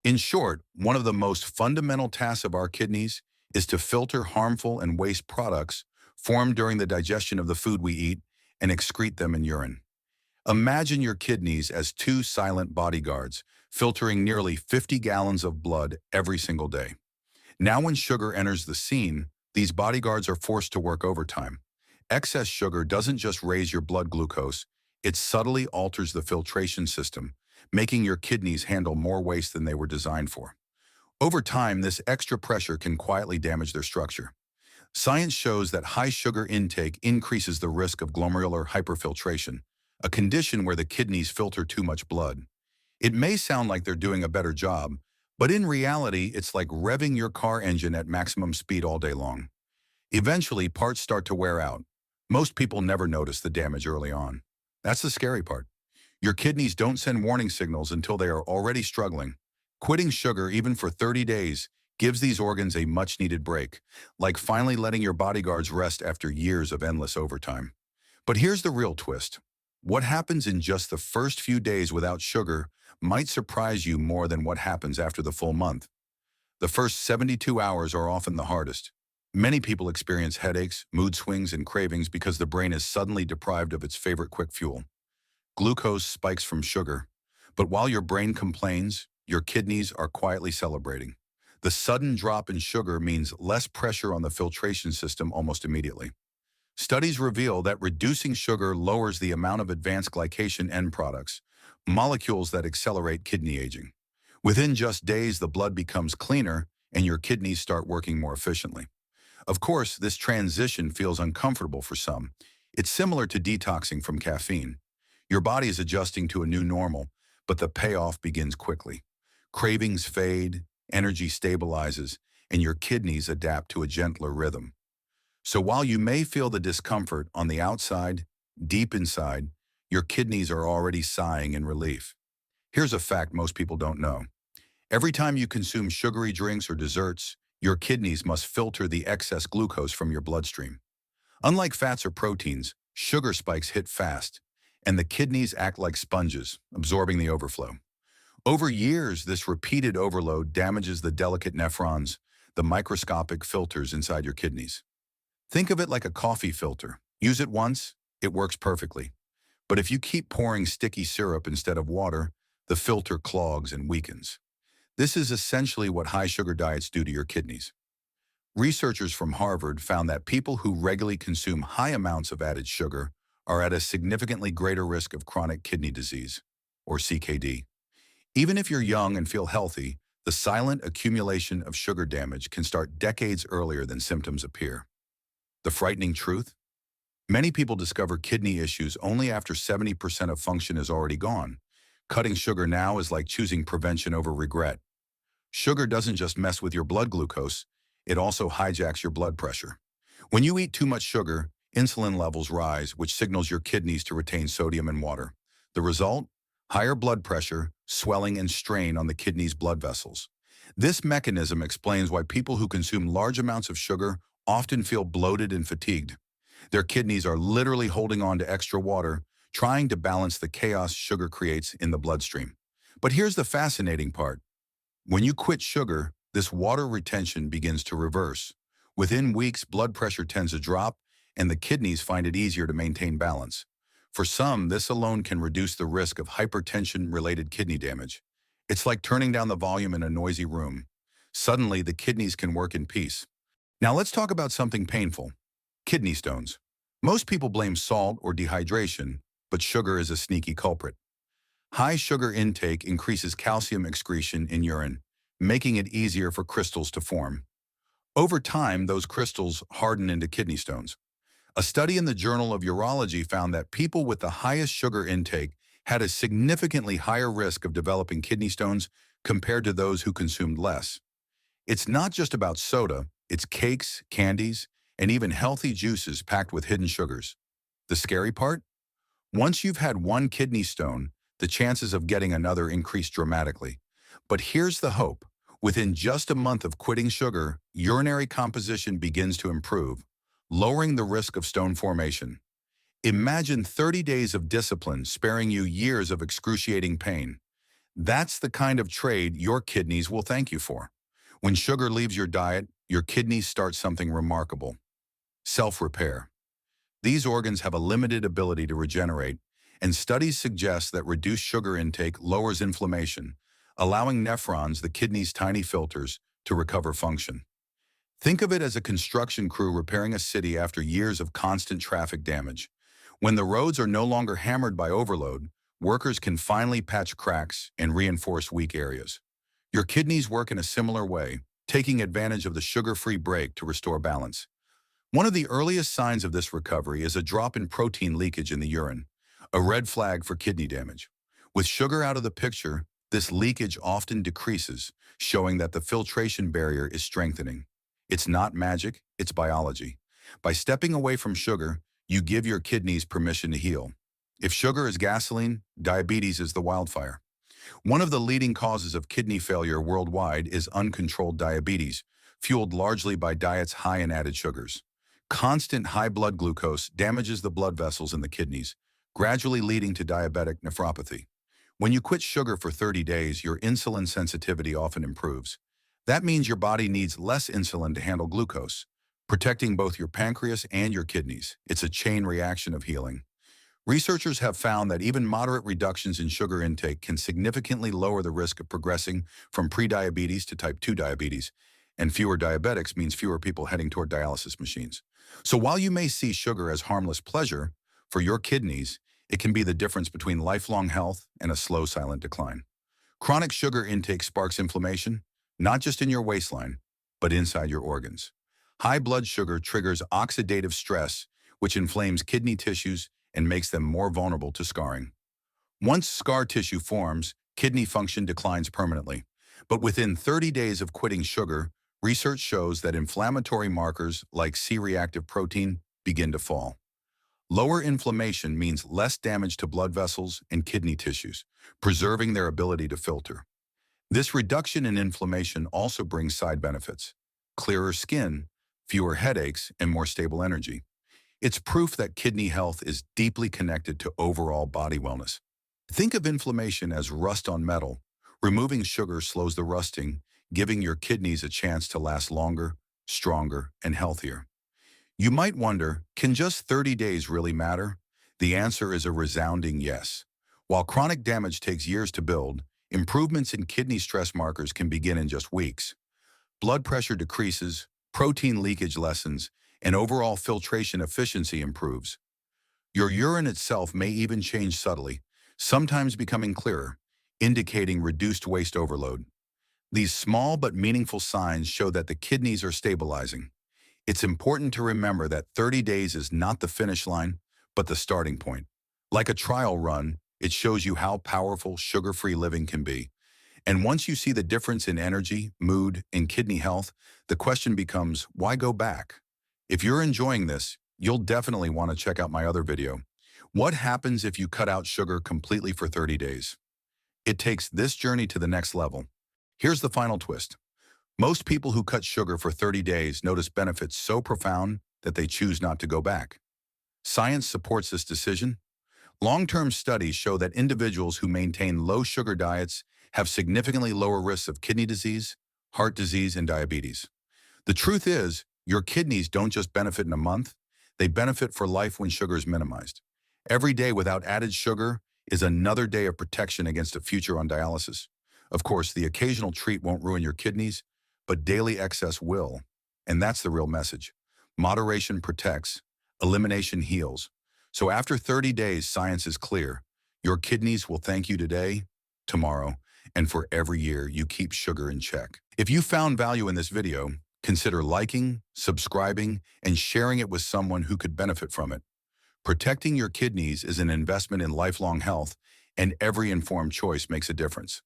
In short, one of the most fundamental tasks of our kidneys is to filter harmful and waste products formed during the digestion of the food we eat and excrete them in urine. Imagine your kidneys as two silent bodyguards, filtering nearly 50 gallons of blood every single day. Now when sugar enters the scene, these bodyguards are forced to work overtime. Excess sugar doesn't just raise your blood glucose, it subtly alters the filtration system, making your kidneys handle more waste than they were designed for. Over time, this extra pressure can quietly damage their structure. Science shows that high sugar intake increases the risk of glomerular hyperfiltration, a condition where the kidneys filter too much blood. It may sound like they're doing a better job, but in reality, it's like revving your car engine at maximum speed all day long. Eventually, parts start to wear out. Most people never notice the damage early on. That's the scary part. Your kidneys don't send warning signals until they are already struggling. Quitting sugar, even for 30 days, gives these organs a much-needed break, like finally letting your bodyguards rest after years of endless overtime. But here's the real twist. What happens in just the first few days without sugar might surprise you more than what happens after the full month. The first 72 hours are often the hardest. Many people experience headaches, mood swings, and cravings because the brain is suddenly deprived of its favorite quick fuel. Glucose spikes from sugar, but while your brain complains, your kidneys are quietly celebrating. The sudden drop in sugar means less pressure on the filtration system almost immediately. Studies reveal that reducing sugar lowers the amount of advanced glycation end products, molecules that accelerate kidney aging. Within just days, the blood becomes cleaner and your kidneys start working more efficiently. Of course, this transition feels uncomfortable for some. It's similar to detoxing from caffeine. Your body is adjusting to a new normal, but the payoff begins quickly. Cravings fade, energy stabilizes, and your kidneys adapt to a gentler rhythm. So while you may feel the discomfort on the outside, deep inside, your kidneys are already sighing in relief. Here's a fact most people don't know. Every time you consume sugary drinks or desserts, your kidneys must filter the excess glucose from your bloodstream. Unlike fats or proteins, sugar spikes hit fast, and the kidneys act like sponges, absorbing the overflow. Over years, this repeated overload damages the delicate nephrons, the microscopic filters inside your kidneys. Think of it like a coffee filter. Use it once, it works perfectly. But if you keep pouring sticky syrup instead of water, the filter clogs and weakens. This is essentially what high sugar diets do to your kidneys. Researchers from Harvard found that people who regularly consume high amounts of added sugar are at a significantly greater risk of chronic kidney disease, or CKD. Even if you're young and feel healthy, the silent accumulation of sugar damage can start decades earlier than symptoms appear. The frightening truth? Many people discover kidney issues only after 70% of function is already gone. Cutting sugar now is like choosing prevention over regret. Sugar doesn't just mess with your blood glucose, it also hijacks your blood pressure. When you eat too much sugar, insulin levels rise, which signals your kidneys to retain sodium and water. The result? Higher blood pressure, swelling, and strain on the kidney's blood vessels. This mechanism explains why people who consume large amounts of sugar often feel bloated and fatigued. Their kidneys are literally holding on to extra water, trying to balance the chaos sugar creates in the bloodstream. But here's the fascinating part. When you quit sugar, this water retention begins to reverse. Within weeks, blood pressure tends to drop, and the kidneys find it easier to maintain balance. For some, this alone can reduce the risk of hypertension-related kidney damage. It's like turning down the volume in a noisy room. Suddenly, the kidneys can work in peace. Now let's talk about something painful. Kidney stones. Most people blame salt or dehydration, but sugar is a sneaky culprit. High sugar intake increases calcium excretion in urine, making it easier for crystals to form. Over time, those crystals harden into kidney stones. A study in the Journal of Urology found that people with the highest sugar intake had a significantly higher risk of developing kidney stones compared to those who consumed less. It's not just about soda, it's cakes, candies, and even healthy juices packed with hidden sugars. The scary part? Once you've had one kidney stone, the chances of getting another increase dramatically. But here's the hope. Within just a month of quitting sugar, urinary composition begins to improve, lowering the risk of stone formation. Imagine 30 days of discipline sparing you years of excruciating pain. That's the kind of trade your kidneys will thank you for. When sugar leaves your diet, your kidneys start something remarkable: self-repair. These organs have a limited ability to regenerate, and studies suggest that reduced sugar intake lowers inflammation, allowing nephrons, the kidney's tiny filters, to recover function. Think of it as a construction crew repairing a city after years of constant traffic damage. When the roads are no longer hammered by overload, workers can finally patch cracks and reinforce weak areas. Your kidneys work in a similar way, taking advantage of the sugar-free break to restore balance. One of the earliest signs of this recovery is a drop in protein leakage in the urine, a red flag for kidney damage. With sugar out of the picture, this leakage often decreases, showing that the filtration barrier is strengthening. It's not magic, it's biology. By stepping away from sugar, you give your kidneys permission to heal. If sugar is gasoline, diabetes is the wildfire. One of the leading causes of kidney failure worldwide is uncontrolled diabetes, fueled largely by diets high in added sugars. Constant high blood glucose damages the blood vessels in the kidneys, gradually leading to diabetic nephropathy. When you quit sugar for 30 days, your insulin sensitivity often improves. That means your body needs less insulin to handle glucose, protecting both your pancreas and your kidneys. It's a chain reaction of healing. Researchers have found that even moderate reductions in sugar intake can significantly lower the risk of progressing from prediabetes to type 2 diabetes, and fewer diabetics means fewer people heading toward dialysis machines. So while you may see sugar as harmless pleasure, for your kidneys, it can be the difference between lifelong health and a slow, silent decline. Chronic sugar intake sparks inflammation, not just in your waistline, but inside your organs. High blood sugar triggers oxidative stress, which inflames kidney tissues and makes them more vulnerable to scarring. Once scar tissue forms, kidney function declines permanently. But within 30 days of quitting sugar, research shows that inflammatory markers like C-reactive protein begin to fall. Lower inflammation means less damage to blood vessels and kidney tissues, preserving their ability to filter. This reduction in inflammation also brings side benefits: clearer skin, fewer headaches, and more stable energy. It's proof that kidney health is deeply connected to overall body wellness. Think of inflammation as rust on metal. Removing sugar slows the rusting, giving your kidneys a chance to last longer, stronger, and healthier. You might wonder, can just 30 days really matter? The answer is a resounding yes. While chronic damage takes years to build, improvements in kidney stress markers can begin in just weeks. Blood pressure decreases, protein leakage lessens, and overall filtration efficiency improves. Your urine itself may even change subtly, sometimes becoming clearer, indicating reduced waste overload. These small but meaningful signs show that the kidneys are stabilizing. It's important to remember that 30 days is not the finish line, but the starting point. Like a trial run, it shows you how powerful sugar-free living can be. And once you see the difference in energy, mood, and kidney health, the question becomes, why go back? If you're enjoying this, you'll definitely want to check out my other video. What happens if you cut out sugar completely for 30 days? It takes this journey to the next level. Here's the final twist. Most people who cut sugar for 30 days notice benefits so profound that they choose not to go back. Science supports this decision. Long-term studies show that individuals who maintain low-sugar diets have significantly lower risks of kidney disease, heart disease, and diabetes. The truth is, your kidneys don't just benefit in a month, they benefit for life when sugar is minimized. Every day without added sugar is another day of protection against a future on dialysis. Of course, the occasional treat won't ruin your kidneys, but daily excess will. And that's the real message. Moderation protects, elimination heals. So after 30 days, science is clear. Your kidneys will thank you today, tomorrow, and for every year you keep sugar in check. If you found value in this video, consider liking, subscribing, and sharing it with someone who could benefit from it. Protecting your kidneys is an investment in lifelong health, and every informed choice makes a difference.